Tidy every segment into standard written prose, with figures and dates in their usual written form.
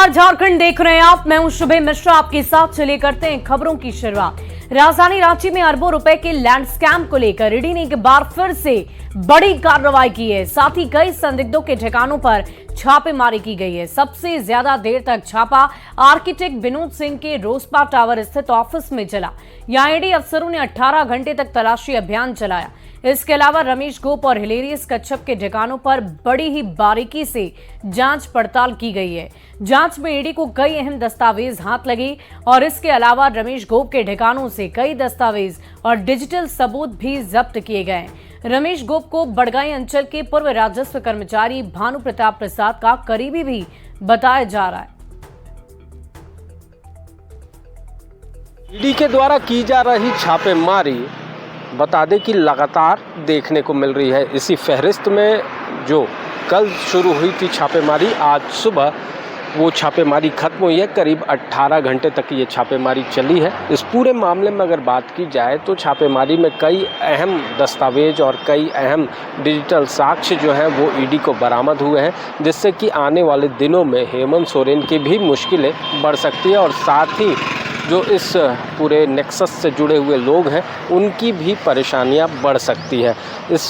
नमस्कार, झारखंड देख रहे हैं आप। मैं हूं शुभे मिश्रा, आपके साथ चलिए करते हैं खबरों की शुरुआत। राजधानी रांची में अरबों रुपए के लैंड स्कैम को लेकर ईडी ने एक बार फिर से बड़ी कार्रवाई की है। साथ ही कई संदिग्धों के ठिकानों पर छापेमारी की गई है। सबसे ज्यादा देर तक छापा आर्किटेक्ट विनोद सिंह के रोसपा टावर स्थित ऑफिस में चला। यहां ईडी अफसरों ने 18 घंटे तक तलाशी अभियान चलाया। इसके अलावा रमेश गोप और हिलेरियस कच्छप के ठिकानों पर बड़ी ही बारीकी से जांच पड़ताल की गई है। जांच में ईडी को कई अहम दस्तावेज हाथ लगे और इसके अलावा रमेश गोप के ठिकानों से कई दस्तावेज और डिजिटल सबूत भी जब्त किए गए। रमेश गोप को बड़गाई अंचल के पूर्व राजस्व कर्मचारी भानु प्रताप प्रसाद का करीबी भी बताया जा रहा है। ईडी के द्वारा की जा रही छापेमारी बता दें कि लगातार देखने को मिल रही है। इसी फहरिस्त में जो कल शुरू हुई थी छापेमारी, आज सुबह वो छापेमारी खत्म हुई है। करीब 18 घंटे तक ये छापेमारी चली है। इस पूरे मामले में अगर बात की जाए तो छापेमारी में कई अहम दस्तावेज और कई अहम डिजिटल साक्ष्य जो हैं वो ईडी को बरामद हुए हैं, जिससे कि आने वाले दिनों में हेमंत सोरेन की भी मुश्किलें बढ़ सकती है और साथ ही जो इस पूरे नेक्सस से जुड़े हुए लोग हैं उनकी भी परेशानियां बढ़ सकती है। इस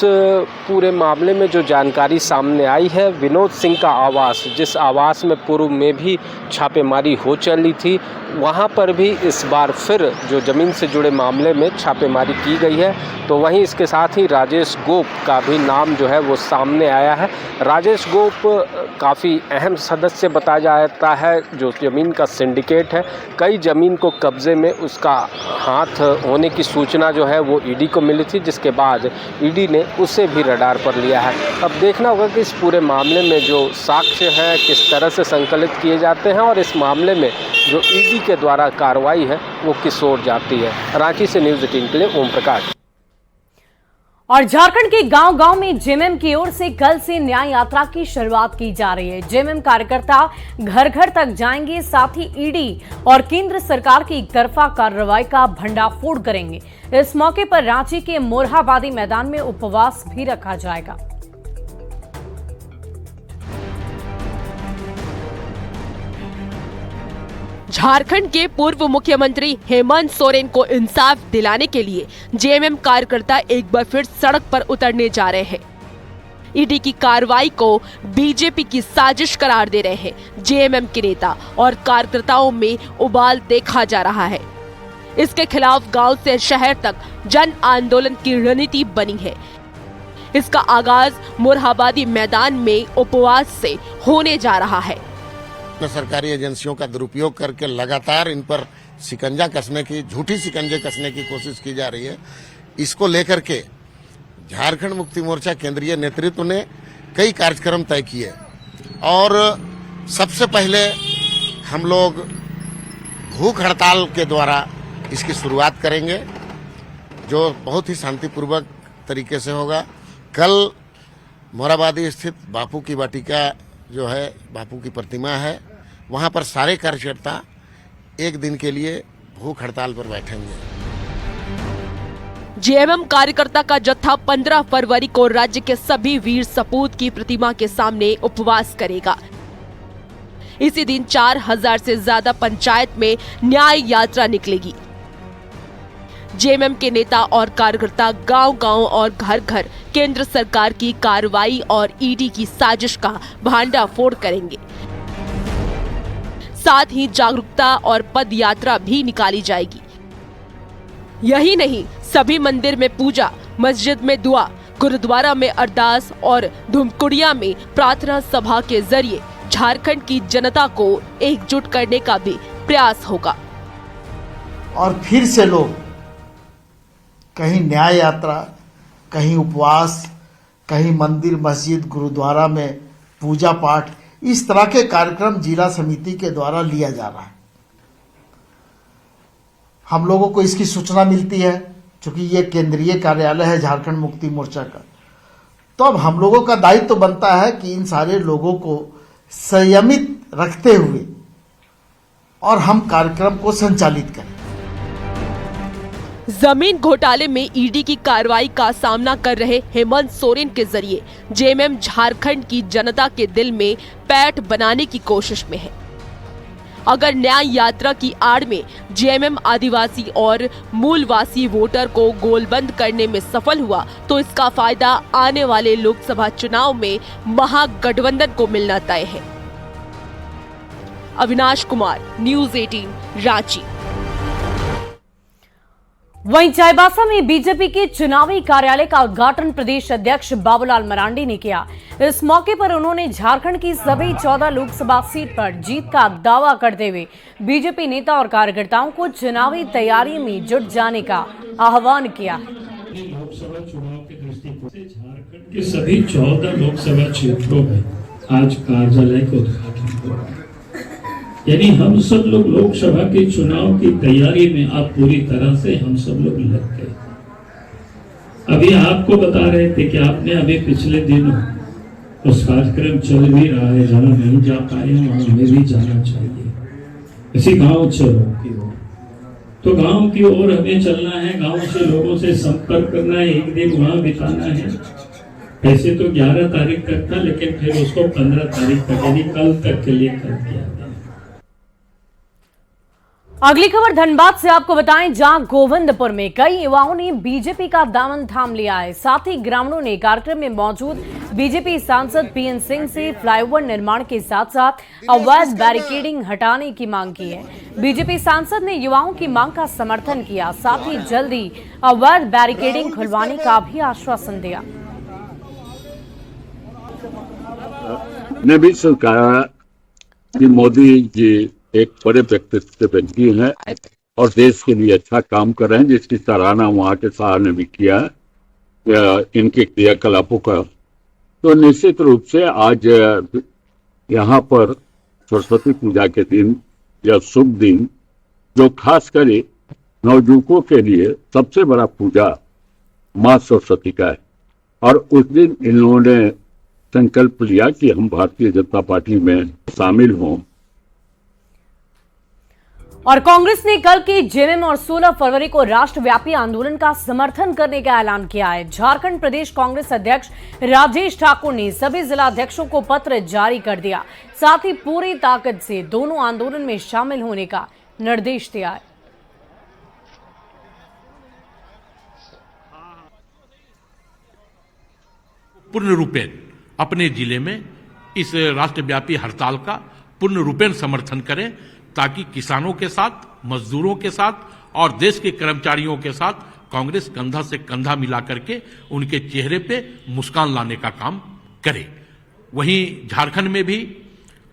पूरे मामले में जो जानकारी सामने आई है, विनोद सिंह का आवास, जिस आवास में पूर्व में भी छापेमारी हो चली थी, वहां पर भी इस बार फिर जो ज़मीन से जुड़े मामले में छापेमारी की गई है। तो वहीं इसके साथ ही राजेश गोप का भी नाम जो है वो सामने आया है। राजेश गोप काफ़ी अहम सदस्य बताया जाता है। जो ज़मीन का सिंडिकेट है, कई ज़मीन को कब्जे में उसका हाथ होने की सूचना जो है वो ईडी को मिली थी, जिसके बाद ईडी ने उसे भी रडार पर लिया है। अब देखना होगा कि इस पूरे मामले में जो साक्ष्य हैं किस तरह से संकलित किए जाते हैं और इस मामले में जो ईडी के द्वारा कार्रवाई है वो किस ओर जाती है। रांची से न्यूज़ 18 के लिए ओम प्रकाश। और झारखंड के गांव-गांव में जेएमएम की ओर से कल से न्याय यात्रा की शुरुआत की जा रही है। जेएमएम कार्यकर्ता घर-घर तक जाएंगे, साथ ही ईडी और केंद्र सरकार की एकतरफा कार्रवाई का भंडाफोड़ करेंगे। इस मौके पर रांची के मोरहाबादी मैदान में उपवास भी रखा जाएगा। झारखंड के पूर्व मुख्यमंत्री हेमंत सोरेन को इंसाफ दिलाने के लिए जेएमएम कार्यकर्ता एक बार फिर सड़क पर उतरने जा रहे हैं। ईडी की कार्रवाई को बीजेपी की साजिश करार दे रहे हैं। जेएमएम के नेता और कार्यकर्ताओं में उबाल देखा जा रहा है। इसके खिलाफ गांव से शहर तक जन आंदोलन की रणनीति बनी है। इसका आगाज मोरहाबादी मैदान में उपवास से होने जा रहा है। सरकारी एजेंसियों का दुरुपयोग करके लगातार इन पर शिकंजा कसने की, झूठी शिकंजे कसने की कोशिश की जा रही है। इसको लेकर के झारखंड मुक्ति मोर्चा केंद्रीय नेतृत्व ने कई कार्यक्रम तय किए और सबसे पहले हम लोग भूख हड़ताल के द्वारा इसकी शुरुआत करेंगे, जो बहुत ही शांतिपूर्वक तरीके से होगा। कल मोरहाबादी स्थित बापू की वाटिका जो है, बापू की प्रतिमा है, वहां पर सारे कार्यकर्ता एक दिन के लिए भूख हड़ताल पर बैठेंगे। जेएमएम कार्यकर्ता का जत्था 15 फरवरी को राज्य के सभी वीर सपूत की प्रतिमा के सामने उपवास करेगा। इसी दिन 4000 से ज्यादा पंचायत में न्याय यात्रा निकलेगी। जेएमएम के नेता और कार्यकर्ता गांव-गांव और घर-घर केंद्र सरकार की कार्रवाई और ईडी की साजिश का भांडाफोड़ करेंगे। साथ ही जागरूकता और पद यात्रा भी निकाली जाएगी। यही नहीं, सभी मंदिर में पूजा, मस्जिद में दुआ, गुरुद्वारा में अरदास और धुमकुड़िया में प्रार्थना सभा के जरिए झारखंड की जनता को एकजुट करने का भी प्रयास होगा। और फिर से लोग कहीं न्याय यात्रा, कहीं उपवास, कहीं मंदिर, मस्जिद, गुरुद्वारा में पूजा पाठ, इस तरह के कार्यक्रम जिला समिति के द्वारा लिया जा रहा है। हम लोगों को इसकी सूचना मिलती है, क्योंकि ये केंद्रीय कार्यालय है झारखंड मुक्ति मोर्चा का, तो अब हम लोगों का दायित्व बनता है कि इन सारे लोगों को संयमित रखते हुए और हम कार्यक्रम को संचालित करें। जमीन घोटाले में ईडी की कार्रवाई का सामना कर रहे हेमंत सोरेन के जरिए जेएमएम झारखंड की जनता के दिल में पैठ बनाने की कोशिश में है। अगर न्याय यात्रा की आड़ में जेएमएम आदिवासी और मूलवासी वोटर को गोलबंद करने में सफल हुआ तो इसका फायदा आने वाले लोकसभा चुनाव में महागठबंधन को मिलना तय है। अविनाश कुमार, न्यूज़ 18, रांची। वहीं चाईबासा में बीजेपी के चुनावी कार्यालय का उद्घाटन प्रदेश अध्यक्ष बाबूलाल मरांडी ने किया। इस मौके पर उन्होंने झारखंड की सभी 14 लोकसभा सीट पर जीत का दावा करते हुए बीजेपी नेता और कार्यकर्ताओं को चुनावी तैयारी में जुट जाने का आह्वान किया है। लोकसभा चुनाव के दृष्टिकोण से झारखंड के सभी 14 लोकसभा क्षेत्रों में आज कार्यालय का उद्घाटन हुआ। यानी हम सब लोग लोकसभा के चुनाव की तैयारी में आप पूरी तरह से हम सब लोग लग गए। अभी आपको बता रहे थे कि आपने अभी पिछले दिनों उस कार्यक्रम चल भी रहा है, जहाँ नहीं जा पाए वहां हमें भी जाना चाहिए, इसी गांव चलो की ओर। तो गांव की ओर हमें चलना है, गांव से लोगों से संपर्क करना है, एक दिन वहां बिताना है। ऐसे तो 11 तारीख तक था, लेकिन फिर उसको 15 तारीख तक यानी कल तक के लिए कर दिया गया। अगली खबर धनबाद से आपको बताएं, जहां गोविंदपुर में कई युवाओं ने बीजेपी का दामन थाम लिया है। साथ ही ग्रामीणों ने कार्यक्रम में मौजूद बीजेपी सांसद पीएन सिंह से फ्लाईओवर निर्माण के साथ साथ अवैध बैरिकेडिंग हटाने की मांग की है। बीजेपी सांसद ने युवाओं की मांग का समर्थन किया, साथ ही जल्दी अवैध बैरिकेडिंग खुलवाने का भी आश्वासन दिया। ने भी सरकार कि मोदी जी एक बड़े व्यक्ति हैं और देश के लिए अच्छा काम कर रहे हैं, जिसकी सराहना वहाँ के सार ने भी किया इनके क्रियाकलापों का। तो निश्चित रूप से आज यहाँ पर सरस्वती पूजा के दिन या शुभ दिन, जो खास कर नवयुवकों के लिए सबसे बड़ा पूजा माँ सरस्वती का है, और उस दिन इन्होंने संकल्प लिया कि हम भारतीय जनता पार्टी में शामिल हों। और कांग्रेस ने कल के जेएमएम और 16 फरवरी को राष्ट्रव्यापी आंदोलन का समर्थन करने का ऐलान किया है। झारखंड प्रदेश कांग्रेस अध्यक्ष राजेश ठाकुर ने सभी जिला अध्यक्षों को पत्र जारी कर दिया, साथ ही पूरी ताकत से दोनों आंदोलन में शामिल होने का निर्देश दिया है। पूर्ण रूपेण अपने जिले में इस राष्ट्रव्यापी हड़ताल का पूर्ण रूपेण समर्थन करें, ताकि किसानों के साथ, मजदूरों के साथ और देश के कर्मचारियों के साथ कांग्रेस कंधा से कंधा मिला करके उनके चेहरे पे मुस्कान लाने का काम करे। वहीं झारखंड में भी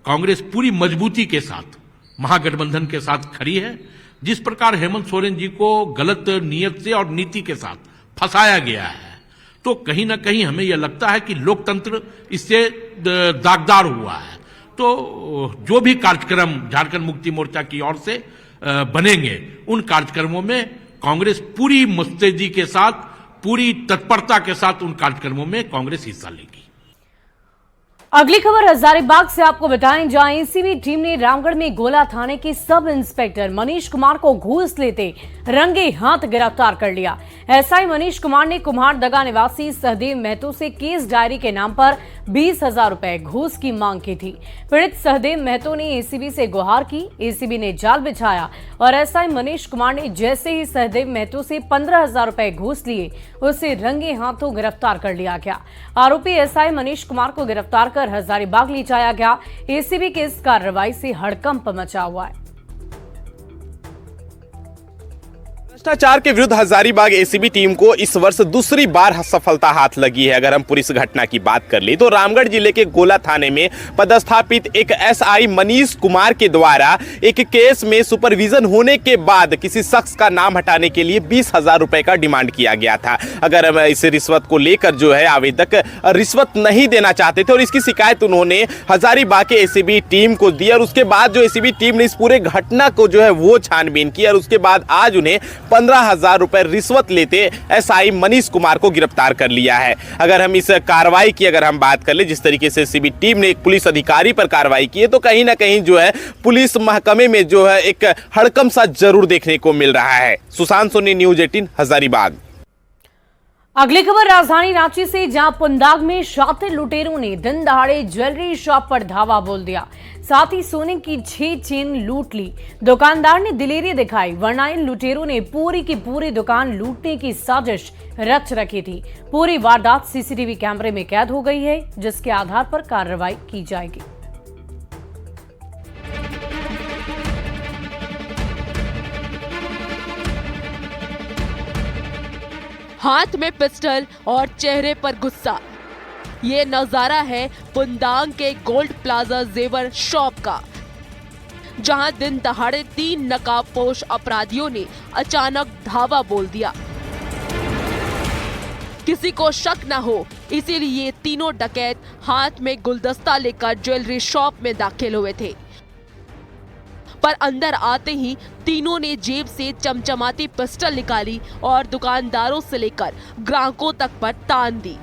कांग्रेस पूरी मजबूती के साथ महागठबंधन के साथ खड़ी है। जिस प्रकार हेमंत सोरेन जी को गलत नीयत से और नीति के साथ फंसाया गया है, तो कहीं ना कहीं हमें यह लगता है कि लोकतंत्र इससे दागदार हुआ है। तो जो भी कार्यक्रम झारखंड मुक्ति मोर्चा की ओर से बनेंगे, उन कार्यक्रमों में कांग्रेस पूरी मुस्तैदी के साथ, पूरी तत्परता के साथ उन कार्यक्रमों में कांग्रेस हिस्सा लेगी। अगली खबर हजारीबाग से आपको बताएं, जहां एसीबी टीम ने रामगढ़ में गोला थाने के सब इंस्पेक्टर मनीष कुमार को घूस लेते रंगे हाथ गिरफ्तार कर लिया। एसआई मनीष कुमार ने कुम्हारदगा निवासी सहदेव महतो से केस डायरी के नाम पर 20,000 रुपए घूस की मांग की थी। पीड़ित सहदेव महतो ने एसीबी से गुहार की, एसीबी ने जाल बिछाया और एसआई मनीष कुमार ने जैसे ही सहदेव महतो से 15,000 रुपए घूस लिए, उसे रंगे हाथों गिरफ्तार कर लिया गया। आरोपी एसआई मनीष कुमार को गिरफ्तार कर हजारीबाग ले जाया गया। एसीबी की इस कार्रवाई से हड़कंप मचा हुआ है। भ्रष्टाचार के विरुद्ध हजारीबाग एसीबी टीम को इस वर्ष दूसरी बार सफलता हाथ लगी है। अगर हम पूरी इस घटना की बात कर ले तो रामगढ़ जिले के गोला थाने में पदस्थापित एक एसआई मनीष कुमार के द्वारा एक केस में सुपरविजन होने के बाद किसी शख्स का नाम हटाने के लिए 20,000 रुपए का डिमांड किया गया था। अगर हम इस रिश्वत को लेकर जो है आवेदक रिश्वत नहीं देना चाहते थे और इसकी शिकायत उन्होंने हजारीबाग के एसीबी टीम को दी और उसके बाद जो एसीबी टीम ने इस पूरे घटना को जो है वो छानबीन की और उसके बाद आज उन्हें 15,000 रुपए रिश्वत लेते एसआई मनीष कुमार को गिरफ्तार कर लिया है। अगर हम इस कार्रवाई की अगर हम बात कर ले, जिस तरीके से एसीबी टीम ने एक पुलिस अधिकारी पर कार्रवाई की है, तो कहीं ना कहीं जो है पुलिस महकमे में जो है एक हड़कंप सा जरूर देखने को मिल रहा है। सुशांत सोनी, न्यूज़ 18 हजारीबाग। अगली खबर राजधानी रांची से, जहां पुंदाग में शातिर लुटेरों ने दिन दहाड़े ज्वेलरी शॉप पर धावा बोल दिया, साथ ही सोने की 6 चेन लूट ली। दुकानदार ने दिलेरी दिखाई, वरना इन लुटेरों ने पूरी की पूरी दुकान लूटने की साजिश रच रखी थी। पूरी वारदात सीसीटीवी कैमरे में कैद हो गई है, जिसके आधार पर कार्रवाई की जाएगी। हाथ में पिस्टल और चेहरे पर गुस्सा, ये नजारा है पुंदांग के गोल्ड प्लाजा जेवर शॉप का, जहां दिन दहाड़े 3 नकाबपोश अपराधियों ने अचानक धावा बोल दिया। किसी को शक न हो, इसीलिए तीनों डकैत हाथ में गुलदस्ता लेकर ज्वेलरी शॉप में दाखिल हुए थे। पर अंदर आते ही तीनों ने जेब से चमचमाती पिस्टल निकाली और दुकानदारों से लेकर ग्राहकों तक पर तान दी।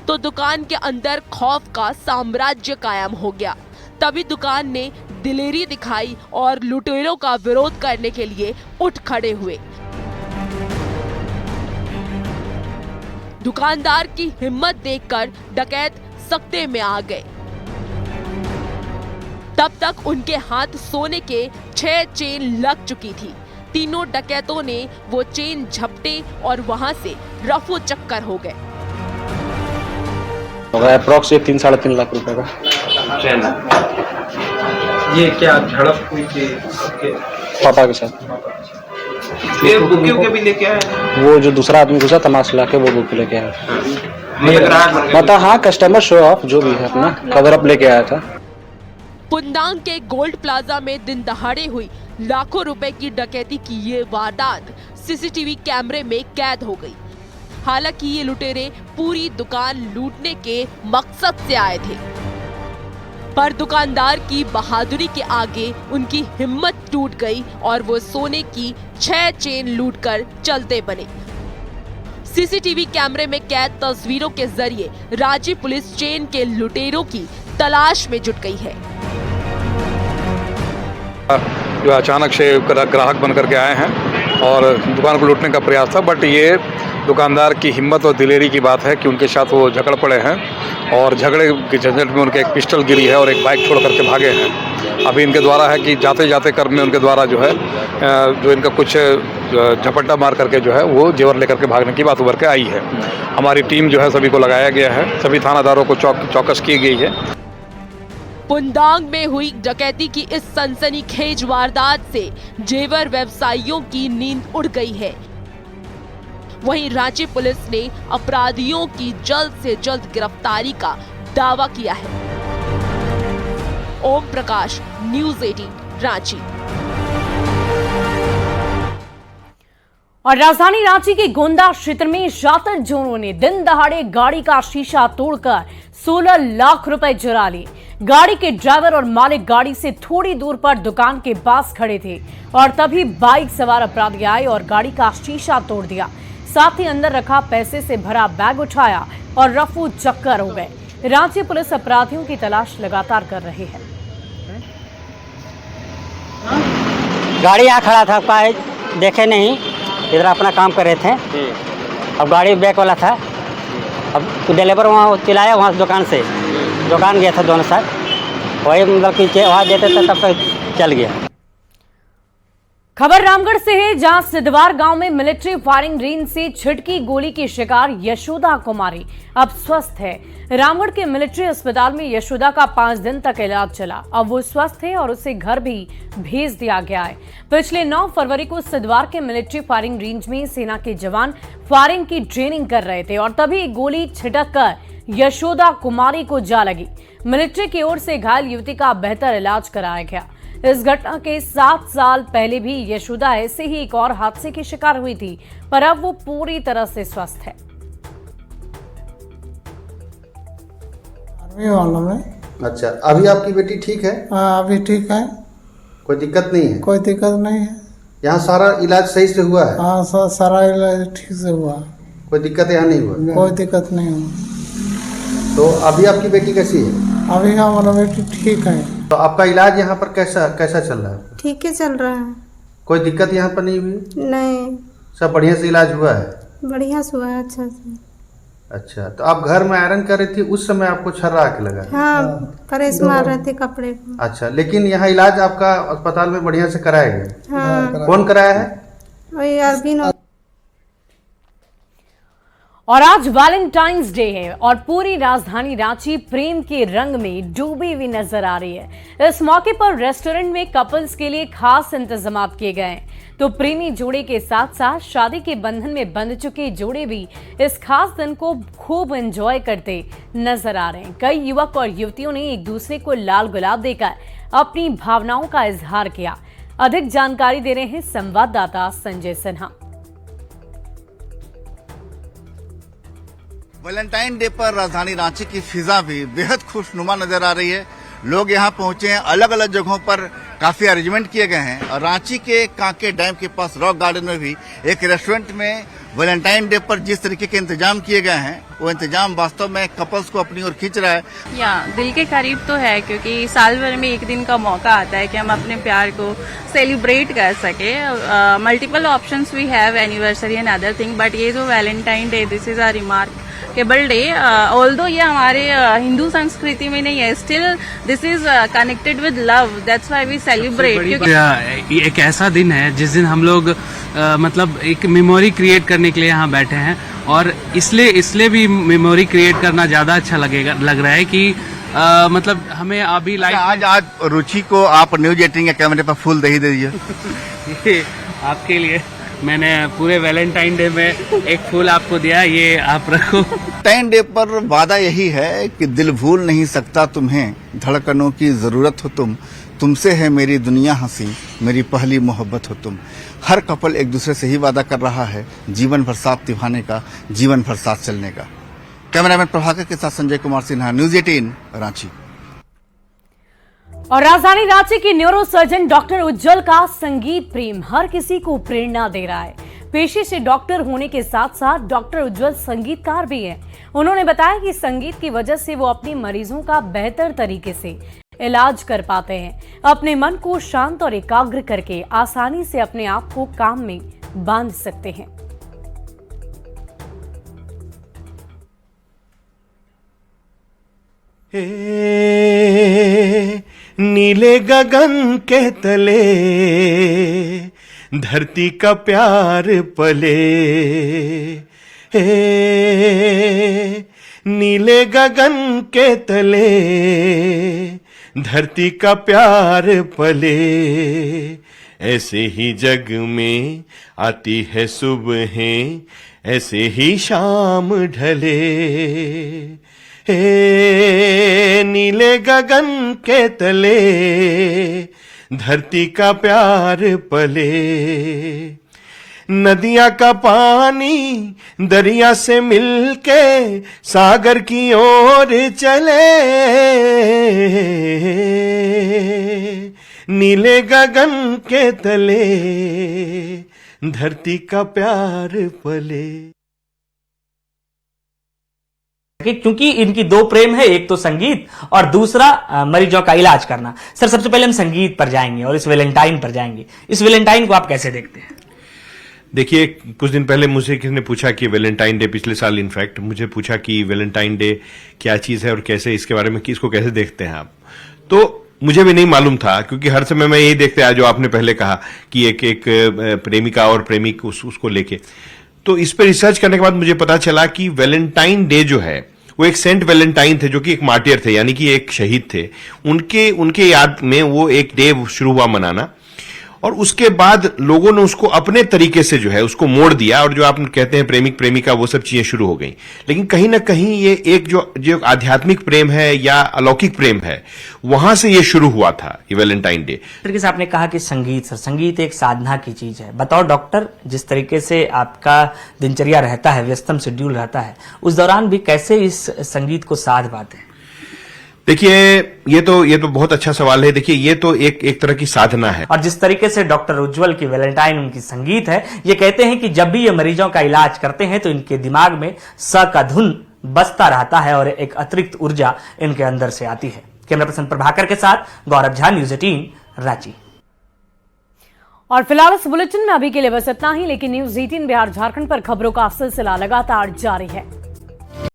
तो दुकान के अंदर खौफ का साम्राज्य कायम हो गया। तभी दुकान ने दिलेरी दिखाई और लुटेरों का विरोध करने के लिए उठ खड़े हुए। दुकानदार की हिम्मत देखकर डकैत सख्ते में आ गए। तब तक उनके हाथ सोने के 6 चेन लग चुकी थी। तीनों डकैतों ने वो चेन झपटे और वहां से रफू चक्कर हो गए। अप्रॉक्स 3-3.5 लाख रुपए का चैन। ये क्या झड़प हुई थी पापा के साथ? ये बुके के भी लेके आए? वो जो दूसरा आदमी घुसा तमाश ला के वो बुक लेके आया था। मतलब हाँ, कस्टमर शो ऑफ जो भी है अपना कवर अप लेके आया था। पुंदांग के गोल्ड प्लाजा में दिन दहाड़े हुई लाखों रुपए की डकैती की ये वारदात सीसीटीवी कैमरे में कैद हो गई। हालांकि ये लुटेरे पूरी दुकान लूटने के मकसद से आए थे, पर दुकानदार की बहादुरी के आगे उनकी हिम्मत टूट गई और वो सोने की 6 चेन लूटकर चलते बने। सीसीटीवी कैमरे में कैद तस्वीरों के जरिए रांची पुलिस चेन के लुटेरों की तलाश में जुट गई है। जो अचानक से ग्राहक बन करके आए हैं और दुकान को लूटने का प्रयास था, बट ये दुकानदार की हिम्मत और दिलेरी की बात है कि उनके साथ वो झगड़ पड़े हैं और झगड़े के झंझट में उनके एक पिस्टल गिरी है और एक बाइक छोड़ करके भागे हैं। अभी इनके द्वारा है कि जाते जाते क्रम में उनके द्वारा जो है जो इनका कुछ झपट्टा मार करके जो है वो जेवर लेकर के भागने की बात उभर के आई है। हमारी टीम जो है सभी को लगाया गया है, सभी थानादारों को चौकस की गई है। पुंदांग में हुई डकैती की इस सनसनीखेज वारदात से जेवर व्यवसायियों की नींद उड़ गई है। वहीं रांची पुलिस ने अपराधियों की जल्द से जल्द गिरफ्तारी का दावा किया है। ओम प्रकाश, न्यूज़ 18 रांची। और राजधानी रांची के गोंदा क्षेत्र में शातिर चोरों ने दिन दहाड़े गाड़ी का शीशा तोड़कर 16 लाख रुपए चुरा लिए। गाड़ी के ड्राइवर और मालिक गाड़ी से थोड़ी दूर पर दुकान के पास खड़े थे और तभी बाइक सवार अपराधी आए और गाड़ी का शीशा तोड़ दिया। साथ ही अंदर रखा पैसे से भरा बैग उठाया और रफू चक्कर हो गए। रांची पुलिस अपराधियों की तलाश लगातार कर रही है। गाड़ी यहाँ खड़ा था, पाए देखे नहीं, इधर अपना काम कर रहे थे। अब गाड़ी बैक वाला था, अब ड्राइवर वहाँ चिल्लाया, वहाँ से दुकान गया था दोनों साथ, वही मतलब कि वहाँ देते थे तब तक चल गया। खबर रामगढ़ से है, जहां सिद्धवार गांव में मिलिट्री फायरिंग रेंज से छिटकी गोली की शिकार यशोदा कुमारी अब स्वस्थ है। रामगढ़ के मिलिट्री अस्पताल में यशोदा का 5 दिन तक इलाज चला। अब वो स्वस्थ है और उसे घर भी भेज दिया गया है। पिछले 9 फरवरी को सिद्धवार के मिलिट्री फायरिंग रेंज में सेना के जवान फायरिंग की ट्रेनिंग कर रहे थे और तभी गोली छिटक कर यशोदा कुमारी को जा लगी। मिलिट्री की ओर से घायल युवती का बेहतर इलाज कराया गया। इस घटना के 7 साल पहले भी यशोदा ऐसे ही एक और हादसे की शिकार हुई थी, पर अब वो पूरी तरह से स्वस्थ है। वालों में। अच्छा, अभी आपकी बेटी ठीक है? हाँ, अभी ठीक है, कोई दिक्कत नहीं है? कोई दिक्कत नहीं है। यहाँ सारा इलाज सही से हुआ है? हाँ, सारा इलाज ठीक से हुआ। कोई दिक्कत यहाँ नहीं हुआ? कोई दिक्कत नहीं हुआ। तो अभी आपकी बेटी कैसी है? अभी हमारा बेटी ठीक है। तो आपका इलाज यहाँ पर कैसा चल रहा है? ठीक है चल रहा है। कोई दिक्कत यहाँ पर नहीं हुई? नहीं। सब बढ़िया से इलाज हुआ है? बढ़िया से हुआ है, अच्छा से। अच्छा, तो आप घर में आयरन कर रही थी, उस समय आपको छर्रा आके लगा? हाँ, प्रेस मार रहे थे कपड़े को। अच्छा, लेकिन यहाँ इलाज आपका अस्पताल में बढ़िया से कराया गया? हाँ, कौन कराया है? वही अरविंद। और आज वैलेंटाइंस डे है और पूरी राजधानी रांची प्रेम के रंग में डूबी हुई नजर आ रही है। इस मौके पर रेस्टोरेंट में कपल्स के लिए खास इंतजाम किए गए हैं, तो प्रेमी जोड़े के साथ साथ शादी के बंधन में बंध चुके जोड़े भी इस खास दिन को खूब एंजॉय करते नजर आ रहे हैं। कई युवक और युवतियों ने एक दूसरे को लाल गुलाब देकर अपनी भावनाओं का इजहार किया। अधिक जानकारी दे रहे हैं संवाददाता संजय सिन्हा। वैलेंटाइन डे पर राजधानी रांची की फिजा भी बेहद खुशनुमा नजर आ रही है। लोग यहाँ पहुंचे हैं, अलग अलग जगहों पर काफी अरेंजमेंट किए गए हैं और रांची के कांके डैम के पास रॉक गार्डन में भी एक रेस्टोरेंट में वैलेंटाइन डे पर जिस तरीके के इंतजाम किए गए हैं, वो इंतजाम वास्तव में कपल्स को अपनी ओर खींच रहा है। या दिल के करीब तो है, क्योंकि साल भर में एक दिन का मौका आता है कि हम अपने प्यार को सेलिब्रेट कर सके। Multiple options we have, anniversary and other thing, but ये जो Valentine day, this is a remarkable day. Although ये हमारे हिंदू संस्कृति में नहीं है, still this is connected with love, that's why we celebrate. एक ऐसा दिन है जिस दिन हम लोग मतलब एक मेमोरी क्रिएट करने के लिए यहाँ बैठे हैं, और इसलिए भी मेमोरी क्रिएट करना ज्यादा अच्छा लग रहा है कि मतलब हमें अभी लाइक आज रुचि को आप न्यूज 18 के कैमरे पर फूल दे दीजिए। आपके लिए मैंने पूरे वैलेंटाइन डे में एक फूल आपको दिया, ये आप रखो। वैलेंटाइन डे पर वादा यही है कि दिल भूल नहीं सकता तुम्हें, धड़कनों की जरूरत हो तुम, तुमसे है मेरी दुनिया हंसी, मेरी पहली मोहब्बत हो तुम। हर कपल एक दूसरे से ही वादा कर रहा है जीवन भर साथ निभाने का, जीवन भर साथ चलने का। कैमरामैन प्रभाकर के साथ संजय कुमार सिन्हा, न्यूज 18 रांची। और राजधानी रांची की न्यूरो सर्जन डॉक्टर उज्जवल का संगीत प्रेम हर किसी को प्रेरणा दे रहा है। पेशे से डॉक्टर होने के साथ साथ डॉक्टर उज्जवल संगीतकार भी हैं। उन्होंने बताया कि संगीत की वजह से वो अपने मरीजों का बेहतर तरीके से इलाज कर पाते हैं। अपने मन को शांत और एकाग्र करके आसानी से अपने आप को काम में बांध सकते हैं। नीले गगन के तले धरती का प्यार पले, नीले गगन के तले धरती का प्यार पले, ऐसे ही जग में आती है सुबहें, ऐसे ही शाम ढले। नीले गगन के तले धरती का प्यार पले, नदियां का पानी दरिया से मिलके सागर की ओर चले, नीले गगन के तले धरती का प्यार पले। क्योंकि इनकी दो प्रेम है, एक तो संगीत और दूसरा मरीजों का इलाज करना। सर, सबसे पहले हम संगीत पर जाएंगे और इस वैलेंटाइन पर जाएंगे। इस वैलेंटाइन को आप कैसे देखते हैं? देखिए, कुछ दिन पहले मुझसे किसी ने पूछा कि वैलेंटाइन डे, पिछले साल इनफैक्ट मुझे पूछा कि वैलेंटाइन डे क्या चीज है और कैसे इसके बारे में, इसको कैसे देखते हैं आप। तो मुझे भी नहीं मालूम था, क्योंकि हर समय मैं यही देखते आया जो आपने पहले कहा कि एक प्रेमिका और प्रेमिक उसको लेके। तो इस पर रिसर्च करने के बाद मुझे पता चला कि वैलेंटाइन डे जो है वो एक सेंट वैलेंटाइन थे, जो कि एक मार्टियर थे, यानी कि एक शहीद थे। उनके याद में वो एक डे शुरू हुआ मनाना, और उसके बाद लोगों ने उसको अपने तरीके से जो है उसको मोड़ दिया, और जो आप कहते हैं प्रेमिक प्रेमिका, वो सब चीजें शुरू हो गई। लेकिन कहीं ना कहीं ये एक जो आध्यात्मिक प्रेम है या अलौकिक प्रेम है, वहां से ये शुरू हुआ था ये वैलेंटाइन डे। तरीके से आपने कहा कि संगीत, सर, संगीत एक साधना की चीज है। बताओ डॉक्टर, जिस तरीके से आपका दिनचर्या रहता है, व्यस्तम शेड्यूल रहता है, उस दौरान भी कैसे इस संगीत को साध पाते हैं? देखिए, ये तो बहुत अच्छा सवाल है। देखिए, ये तो एक तरह की साधना है। और जिस तरीके से डॉक्टर उज्जवल की वैलेंटाइन उनकी संगीत है, ये कहते हैं कि जब भी ये मरीजों का इलाज करते हैं तो इनके दिमाग में स का धुन बजता रहता है और एक अतिरिक्त ऊर्जा इनके अंदर से आती है। कैमरा पर्सन प्रभाकर के साथ गौरव झा, न्यूज 18 रांची। और फिलहाल इस बुलेटिन में अभी के लिए बस इतना ही, लेकिन न्यूज 18 बिहार झारखंड पर खबरों का सिलसिला लगातार जारी है।